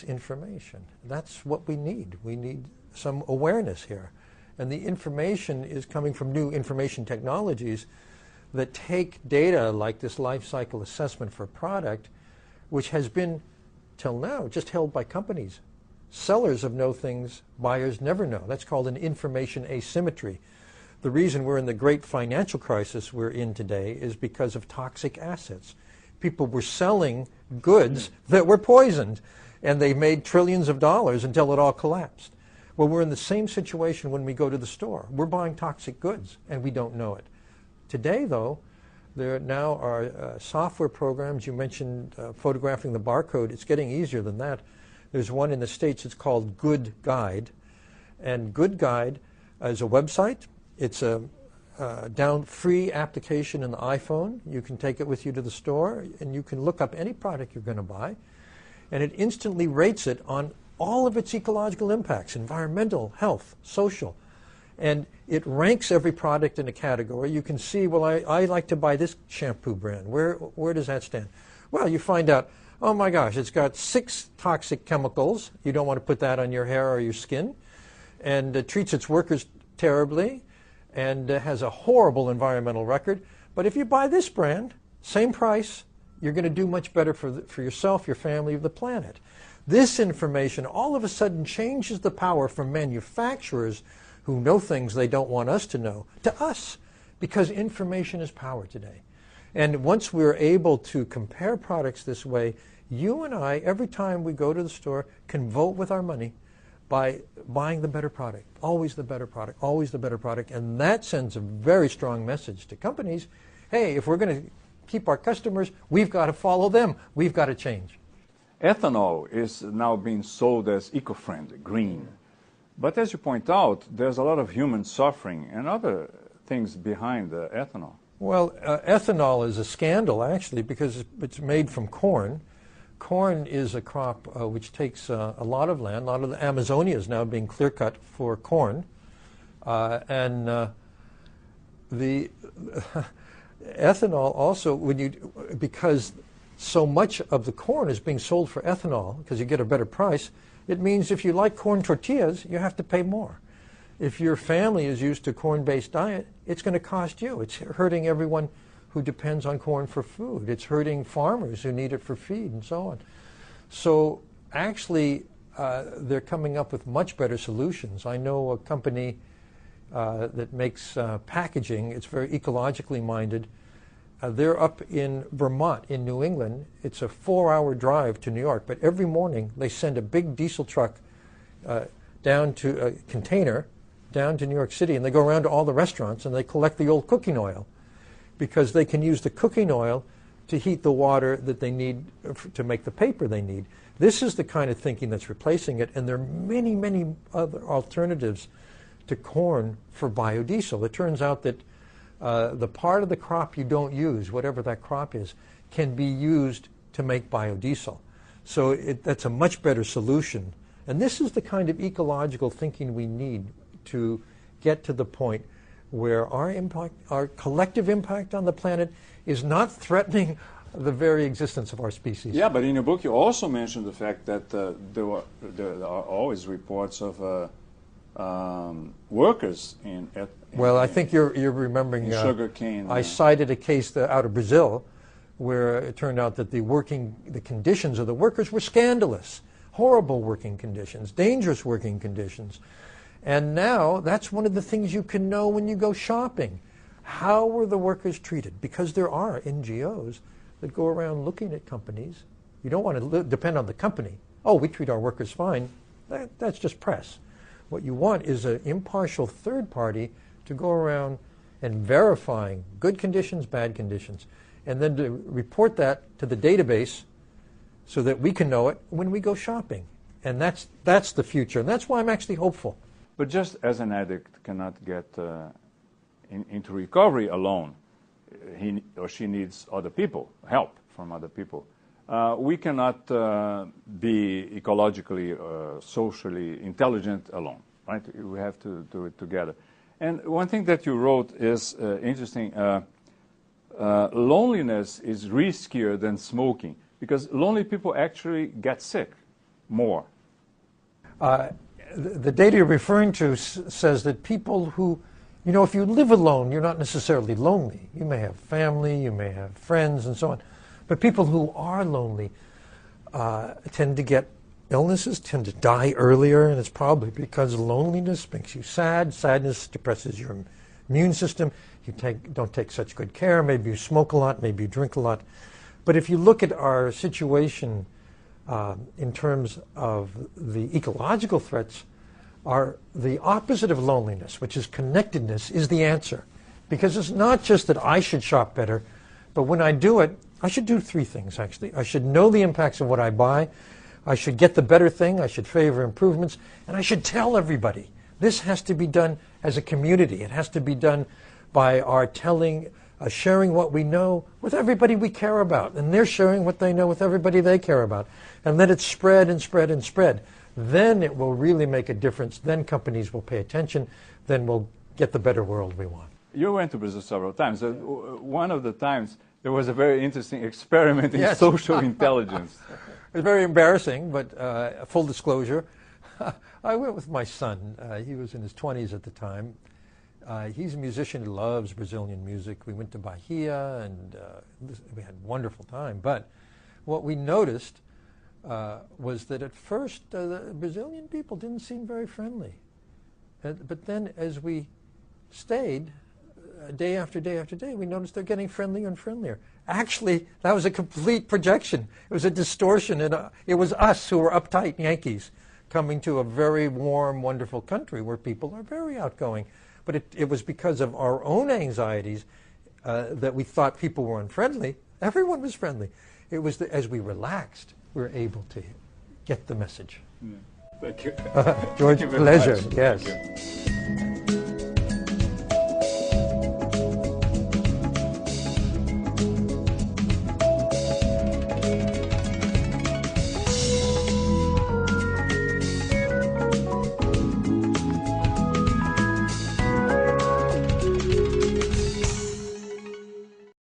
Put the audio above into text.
information. That's what we need. We need some awareness here. And the information is coming from new information technologies that take data like this life cycle assessment for a product, which has been, till now, just held by companies. Sellers know things buyers never know. That's called an information asymmetry. The reason we're in the great financial crisis we're in today is because of toxic assets. People were selling goods that were poisoned, and they made trillions of dollars until it all collapsed. Well, we're in the same situation when we go to the store. We're buying toxic goods, and we don't know it. Today, though, there now are software programs. You mentioned photographing the barcode. It's getting easier than that. There's one in the States. It's called Good Guide. And Good Guide is a website. It's a free application in the iPhone. You can take it with you to the store, and you can look up any product you're going to buy. And it instantly rates it on all of its ecological impacts, environmental, health, social. And it ranks every product in a category. You can see, well, I like to buy this shampoo brand. Where does that stand? Well, you find out, oh my gosh, it's got 6 toxic chemicals. You don't want to put that on your hair or your skin. And it treats its workers terribly and has a horrible environmental record. But if you buy this brand, same price, you're going to do much better for yourself, your family, the planet. This information all of a sudden changes the power from manufacturers who know things they don't want us to know, to us, because information is power today. And once we're able to compare products this way, you and I, every time we go to the store, can vote with our money by buying the better product, always the better product, always the better product. And that sends a very strong message to companies. Hey, if we're going to keep our customers, we've got to follow them. We've got to change. Ethanol is now being sold as eco-friendly, green. But as you point out, there's a lot of human suffering and other things behind the ethanol. Well, ethanol is a scandal, actually, because it's made from corn. Corn is a crop which takes a lot of land. A lot of the Amazonia is now being clear-cut for corn. The ethanol also, because so much of the corn is being sold for ethanol, because you get a better price, it means if you like corn tortillas, you have to pay more. If your family is used to corn-based diet, it's going to cost you. It's hurting everyone who depends on corn for food. It's hurting farmers who need it for feed and so on. So actually, they're coming up with much better solutions. I know a company that makes packaging. It's very ecologically minded. They're up in Vermont, in New England. It's a 4-hour drive to New York, but every morning they send a big diesel truck down to a container down to New York City, and they go around to all the restaurants and they collect the old cooking oil, because they can use the cooking oil to heat the water that they need to make the paper they need. This is the kind of thinking that's replacing it, and there are many, many other alternatives to corn for biodiesel. It turns out that the part of the crop you don't use, whatever that crop is, can be used to make biodiesel. So that's a much better solution. And this is the kind of ecological thinking we need to get to the point where our impact, our collective impact on the planet, is not threatening the very existence of our species. Yeah, but in your book you also mentioned the fact that there are always reports of workers in well, I think you're remembering sugar cane. I cited a case out of Brazil where it turned out that the conditions of the workers were scandalous, horrible working conditions, dangerous working conditions. And now that's one of the things you can know when you go shopping. How were the workers treated? Because there are NGOs that go around looking at companies. You don't want to depend on the company. Oh, we treat our workers fine. That's just press. What you want is an impartial third party to go around and verifying good conditions, bad conditions, and then to report that to the database so that we can know it when we go shopping. And that's the future. And that's why I'm actually hopeful. But just as an addict cannot get into recovery alone, he or she needs other people, help from other people. We cannot be ecologically, socially intelligent alone, right? We have to do it together. And one thing that you wrote is interesting. Loneliness is riskier than smoking, because lonely people actually get sick. more? The data you're referring to says that people who, you know, if you live alone, you're not necessarily lonely. You may have family, you may have friends, and so on. But people who are lonely tend to get illnesses, tend to die earlier, and it's probably because loneliness makes you sad. Sadness depresses your immune system. You don't take such good care. Maybe you smoke a lot, maybe you drink a lot. But if you look at our situation in terms of the ecological threats, the opposite of loneliness, which is connectedness, is the answer. Because it's not just that I should shop better, but when I do it, I should do three things, actually. I should know the impacts of what I buy. I should get the better thing. I should favor improvements. And I should tell everybody. This has to be done as a community. It has to be done by our sharing what we know with everybody we care about. And they're sharing what they know with everybody they care about. And let it spread and spread and spread. Then it will really make a difference. Then companies will pay attention. Then we'll get the better world we want. You went to Brazil several times. One of the times, there was a very interesting experiment in Yes. social intelligence. It was very embarrassing, but full disclosure, I went with my son. He was in his 20s at the time. He's a musician who loves Brazilian music. We went to Bahia, and we had a wonderful time. But what we noticed was that at first the Brazilian people didn't seem very friendly. But then as we stayed, day after day after day, we noticed they're getting friendlier and friendlier. Actually, that was a complete projection. It was a distortion. And it was us who were uptight Yankees coming to a very warm, wonderful country where people are very outgoing. But it was because of our own anxieties that we thought people were unfriendly. Everyone was friendly. It was as we relaxed, we were able to get the message. Thank you. George, Thank you very pleasure. much. Yes. Thank you.